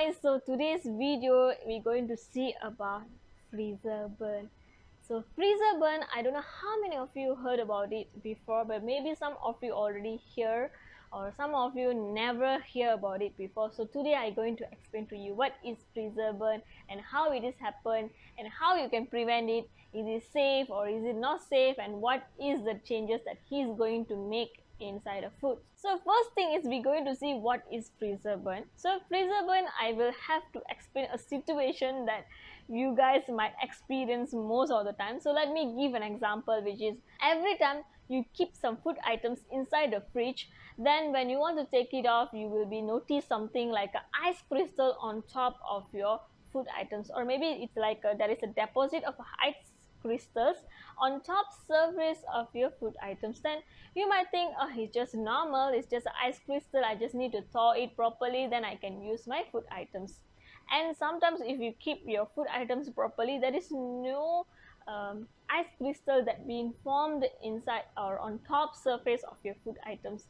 guys, so today's video we're going to see about freezer burn. So freezer burn, I don't know how many of you heard about it before, but maybe some of you already hear or some of you never hear about it before. So today I'm going to explain to you what is freezer burn and how it is happened and how you can prevent it. Is it safe or is it not safe, and what is the changes that he's going to make inside a food. So first thing is we're going to see what is freezer burn. So freezer burn, I will have to explain a situation that you guys might experience most of the time. So let me give an example, which is every time you keep some food items inside the fridge, then when you want to take it off, you will be notice something like an ice crystal on top of your food items, or maybe it's like there is a deposit of ice crystals on top surface of your food items. Then you might think, oh, it's just normal, it's just ice crystal, I just need to thaw it properly, then I can use my food items. And sometimes if you keep your food items properly, there is no ice crystal that being formed inside or on top surface of your food items.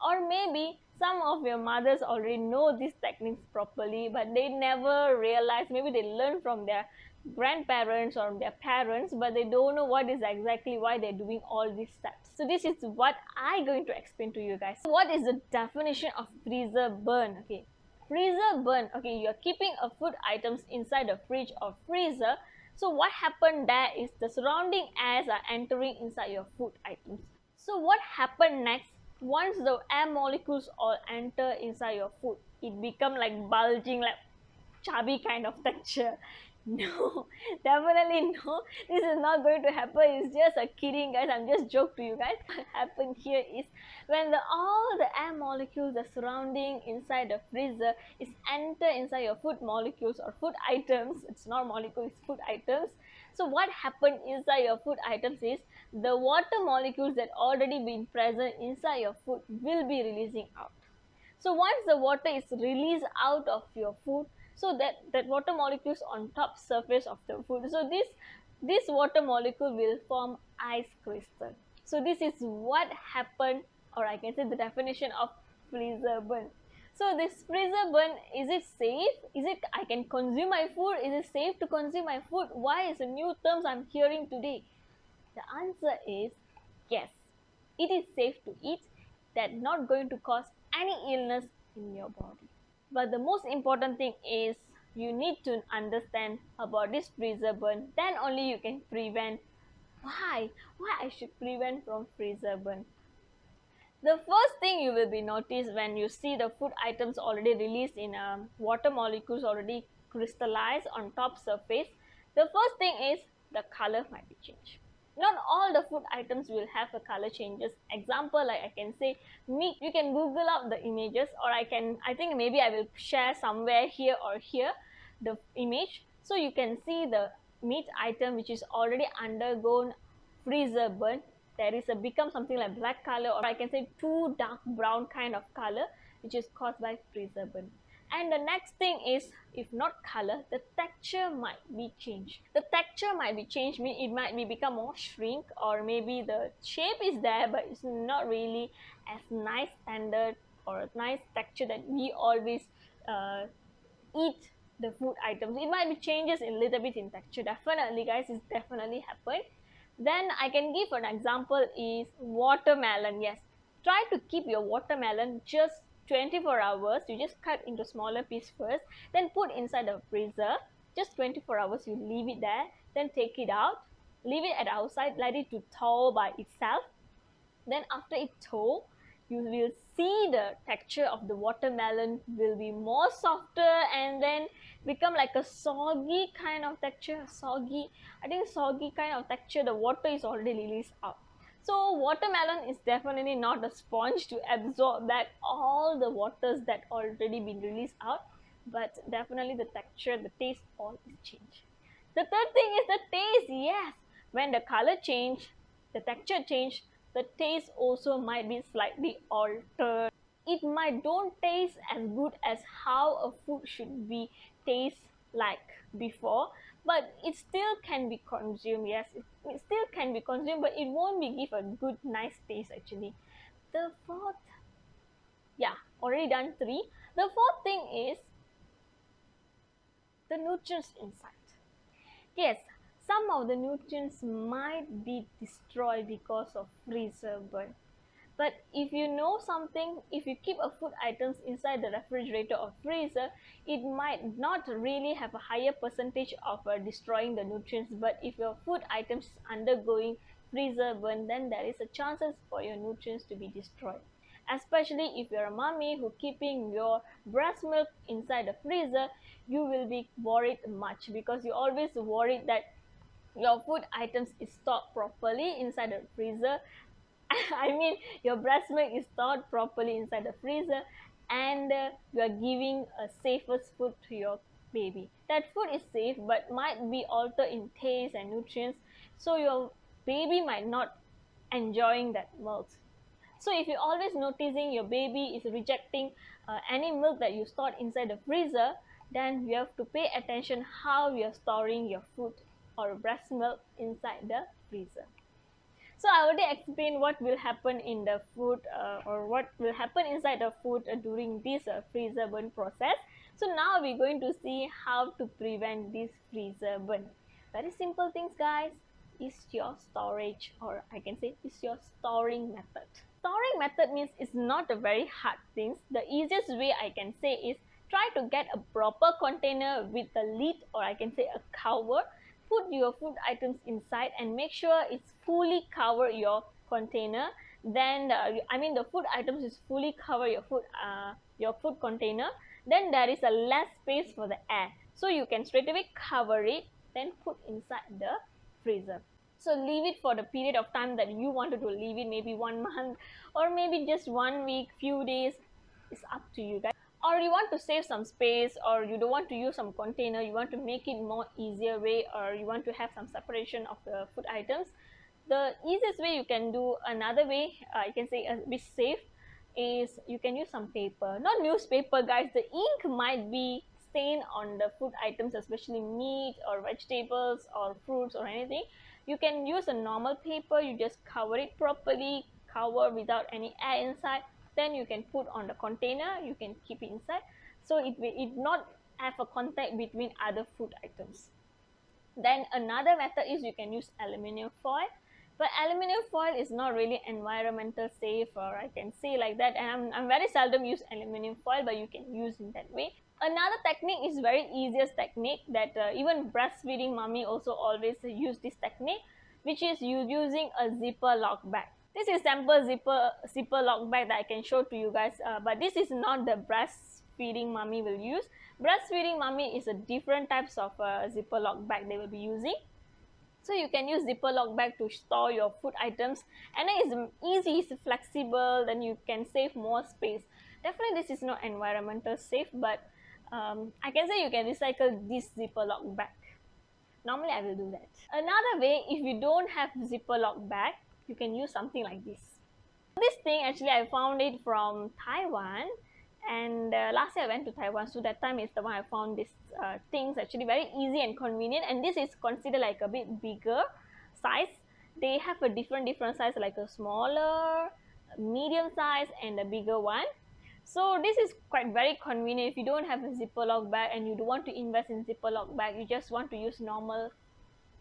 Or maybe some of your mothers already know these techniques properly, but they never realize, maybe they learn from their grandparents or their parents, but they don't know what is exactly why they're doing all these steps. So this is what I'm going to explain to you guys. What is the definition of freezer burn? Okay, freezer burn, okay, you're keeping a food items inside the fridge or freezer. So what happened there is the surrounding airs are entering inside your food items. So what happened next? Once the air molecules all enter inside your food, it become like bulging, like chubby kind of texture. No, definitely no, this is not going to happen. It's just a kidding, guys. I'm just joke to you guys. What happened here is when all the air molecules are surrounding inside the freezer is enter inside your food molecules or food items. It's not molecules, it's food items. So what happened inside your food items is the water molecules that already been present inside your food will be releasing out. So once the water is released out of your food, so that water molecules on top surface of the food, so this water molecule will form ice crystal. So this is what happened, or I can say the definition of freezer burn. So this freezer burn, is it safe? Is it I can consume my food? Is it safe to consume my food? Why is a new terms I'm hearing today? The answer is yes. It is safe to eat, that not going to cause any illness in your body. But the most important thing is you need to understand about this freezer burn, then only you can prevent. Why I should prevent from freezer burn? The first thing you will be noticed when you see the food items already released in water molecules already crystallized on top surface, the first thing is the color might be changed. Not all the food items will have a color changes. Example, like I can say meat, you can google up the images, or I think maybe I will share somewhere here or here the image, so you can see the meat item which is already undergone freezer burn. There is a become something like black color, or I can say too dark brown kind of color, which is caused by freezer burn. And the next thing is, if not color, the texture might be changed. The texture might be changed, mean it might be become more shrink, or maybe the shape is there but it's not really as nice standard or a nice texture that we always eat the food items. It might be changes in little bit in texture. Definitely, guys, it's definitely happened. Then I can give an example is watermelon. Yes, try to keep your watermelon just 24 hours. You just cut into smaller piece first, then put inside the freezer. Just 24 hours, you leave it there, then take it out, leave it at outside, let it to thaw by itself. Then after it thaw, you will see the texture of the watermelon will be more softer, and then become like a soggy kind of texture. Soggy kind of texture. The water is already released out. So watermelon is definitely not a sponge to absorb back all the waters that already been released out, but definitely the texture, the taste, all is changed. The third thing is the taste. Yes, when the color change, the texture change, the taste also might be slightly altered. It might don't taste as good as how a food should be taste like before, but it still can be consumed. Yes, it still can be consumed, but it won't be give a good nice taste actually. The fourth, yeah, already done three. The fourth thing is the nutrients inside. Yes, some of the nutrients might be destroyed because of freezer burn. But if you know something, if you keep a food items inside the refrigerator or freezer, it might not really have a higher percentage of destroying the nutrients. But if your food items is undergoing freezer burn, then there is a chances for your nutrients to be destroyed. Especially if you're a mommy who keeping your breast milk inside the freezer, you will be worried much because you always worried that your food items is stored properly inside the freezer. I mean, your breast milk is stored properly inside the freezer, and you are giving a safest food to your baby. That food is safe, but might be altered in taste and nutrients, so your baby might not enjoying that milk. So if you're always noticing your baby is rejecting any milk that you stored inside the freezer, then you have to pay attention how you're storing your food or breast milk inside the freezer. So I already explained what will happen in the food or what will happen inside the food during this freezer burn process. So now we're going to see how to prevent this freezer burn. Very simple things, guys. Is your storage, or I can say is your storing method. Storing method means it's not a very hard thing. The easiest way I can say is try to get a proper container with a lid, or I can say a cover. Put your food items inside and make sure it's fully cover your container. Then I mean the food items is fully cover your food container. Then there is a less space for the air, so you can straight away cover it, then put inside the freezer. So leave it for the period of time that you wanted to leave it, maybe 1 month or maybe just 1 week, few days. It's up to you guys. Or you want to save some space, or you don't want to use some container, you want to make it more easier way, or you want to have some separation of the food items. The easiest way you can do, another way I can say a bit safe, is you can use some paper, not newspaper, guys. The ink might be stain on the food items, especially meat or vegetables or fruits or anything. You can use a normal paper, you just cover it properly, cover without any air inside, then you can put on the container, you can keep it inside, so it will not have a contact between other food items. Then another method is you can use aluminum foil, but aluminum foil is not really environmental safe, or I can say like that, and I'm very seldom use aluminum foil, but you can use in that way. Another technique is very easiest technique that even breastfeeding mommy also always use this technique, which is you using a zipper lock bag. This is sample zipper lock bag that I can show to you guys, but this is not the breastfeeding mommy will use. Breastfeeding mommy is a different types of zipper lock bag they will be using. So you can use zipper lock bag to store your food items, and then it's easy, it's flexible, then you can save more space. Definitely this is not environmental safe, but I can say you can recycle this zipper lock bag. Normally I will do that. Another way, if you don't have zipper lock bag, you can use something like this. This thing actually I found it from Taiwan, and last year I went to Taiwan, so that time is the one I found this things actually very easy and convenient, and this is considered like a bit bigger size. They have a different size, like a smaller, medium size, and a bigger one. So this is quite very convenient if you don't have a zipper lock bag and you don't want to invest in zipper lock bag, you just want to use normal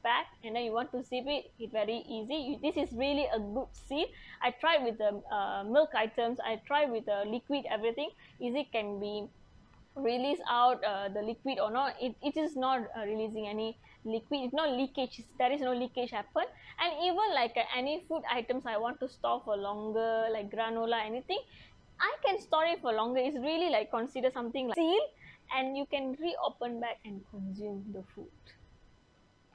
bag, and then you want to zip it, it's very easy. This is really a good seal. I tried with the milk items, I tried with the liquid, everything easy can be release out the liquid or not. It is not releasing any liquid, it's not leakage, there is no leakage happen. And even like any food items I want to store for longer, like granola, anything, I can store it for longer. It's really like consider something like seal, and you can reopen back and consume the food.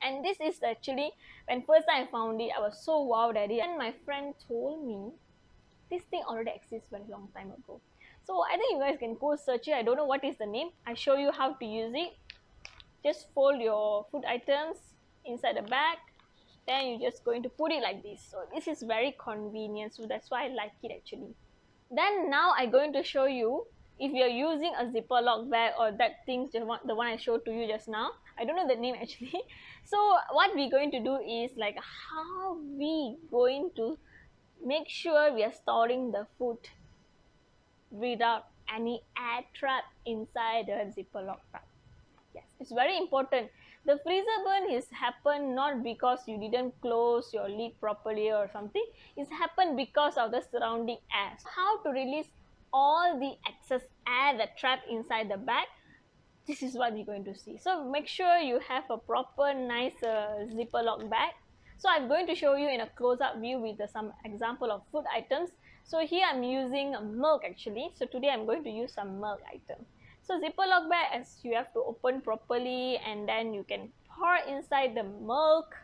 And this is actually, when first time I found it, I was so wowed at it, and my friend told me this thing already exists very long time ago. So I think you guys can go search it. I don't know what is the name. I show you how to use it. Just fold your food items inside the bag, then you're just going to put it like this. So this is very convenient, so that's why I like it actually. Then now I'm going to show you, if you're using a zipper lock bag or that thing, the one I showed to you just now, I don't know the name actually. So what we're going to do is like how we going to make sure we are storing the food without any air trap inside the zipper lock bag. Yes, it's very important. The freezer burn is happened not because you didn't close your lid properly or something. It's happened because of the surrounding air. How to release all the excess air that trapped inside the bag? This is what we're going to see. So make sure you have a proper nice zipper lock bag. So I'm going to show you in a close-up view with some example of food items. So here I'm using milk actually. So today I'm going to use some milk item. So zipper lock bag, as you have to open properly, and then you can pour inside the milk.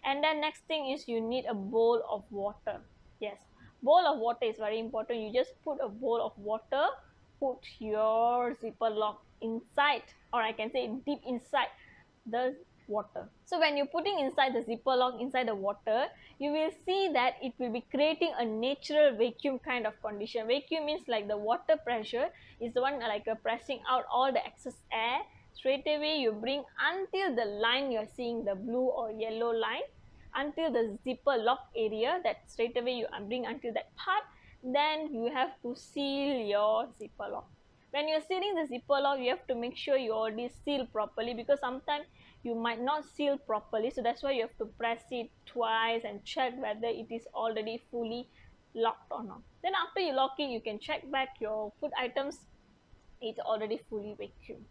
And then next thing is you need a bowl of water. Yes, bowl of water is very important. You just put a bowl of water, put your zipper lock inside, or I can say deep inside the water. So when you're putting inside the zipper lock inside the water, you will see that it will be creating a natural vacuum kind of condition. Vacuum means like the water pressure is the one like pressing out all the excess air. Straight away you bring until the line you're seeing, the blue or yellow line, until the zipper lock area, that straight away you bring until that part. Then you have to seal your zipper lock. When you're sealing the zipper lock, you have to make sure you already seal properly, because sometimes you might not seal properly. So that's why you have to press it twice and check whether it is already fully locked or not. Then after you lock it, you can check back your food items. It's already fully vacuumed.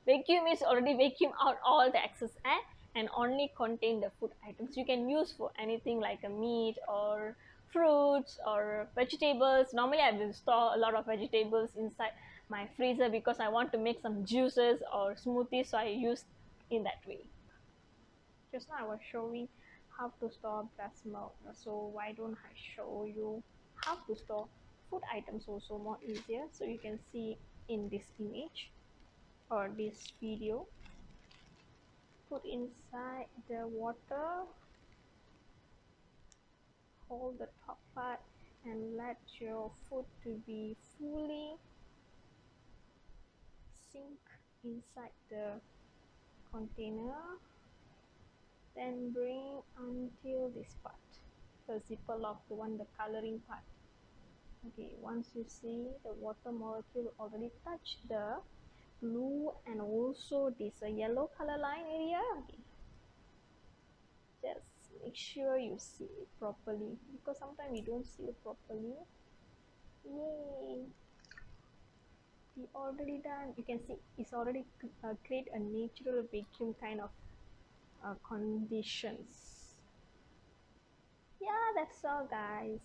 Vacuum is already vacuum out all the excess air and only contain the food items you can use for anything like a meat or fruits or vegetables. Normally I will store a lot of vegetables inside my freezer because I want to make some juices or smoothies, so I use in that way. Just now I was showing how to store breast milk, so why don't I show you how to store food items also more easier, so you can see in this image or this video. Put inside the water, hold the top part and let your food to be fully sink inside the container. Then bring until this part, the zipper lock, the one, the coloring part. Okay, once you see the water molecule already touch the blue and also this yellow color line area, okay, just make sure you seal it properly, because sometimes we don't seal properly. Yay, we already done. You can see it's already create a natural vacuum kind of conditions. Yeah, that's all guys.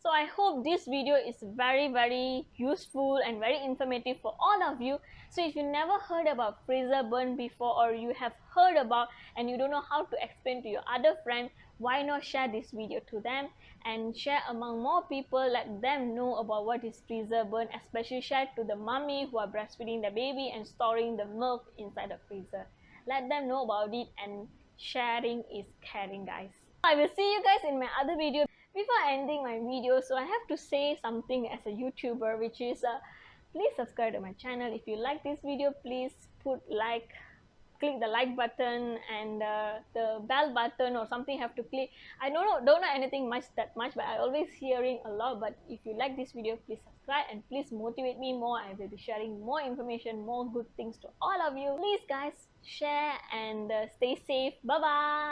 So I hope this video is very useful and very informative for all of you. So if you never heard about freezer burn before, or you have heard about and you don't know how to explain to your other friend, why not share this video to them and share among more people, let them know about what is freezer burn, especially share to the mummy who are breastfeeding the baby and storing the milk inside the freezer. Let them know about it, and sharing is caring guys. I will see you guys in my other video. Before ending my video, so I have to say something as a YouTuber, which is please subscribe to my channel. If you like this video, please put like, click the like button, and the bell button or something have to click. I don't know anything that much, but I always hearing a lot. But if you like this video, please subscribe and please motivate me more. I will be sharing more information, more good things to all of you. Please guys, share and stay safe. Bye bye.